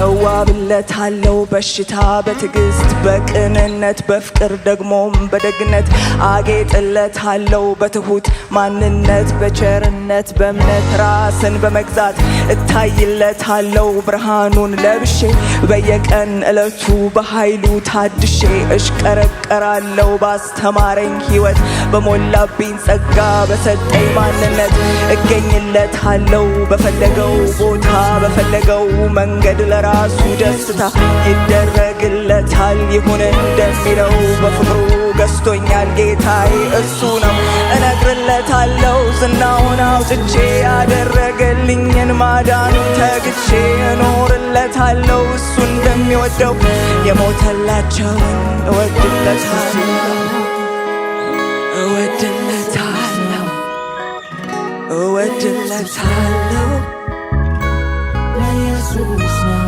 እዋብለታለሁ በሽታ በትዕግስት በቅንነት በፍቅር ደግሞም በደግነት አጌጥለታለሁ በትሁት ማንነት በቸርነት በእምነት ራስን በመግዛት እታይለታለሁ ብርሃኑን ለብሼ በየቀን እለቱ በኃይሉ ታድሼ እሽቀረቀራለሁ ባስተማረኝ ሕይወት በሞላብኝ ጸጋ በሰጠኝ ማንነት እገኝለታለሁ በፈለገው ቦታ በፈለገው መንገድ ለራሱ ደስታ ይደረግለታል ይሁን እንደሚለው በፍቅሩ ገዝቶኛል ጌታዬ እሱ ነው እነግርለታለሁ ዝናውን አውጥቼ ያደረገልኝን ማዳኑን ተግቼ እኖርለታለሁ እሱ እንደሚወደው የሞተላቸውን እወድለታለሁ እወድለታለሁ እወድለታለሁ ኢየሱስ ነው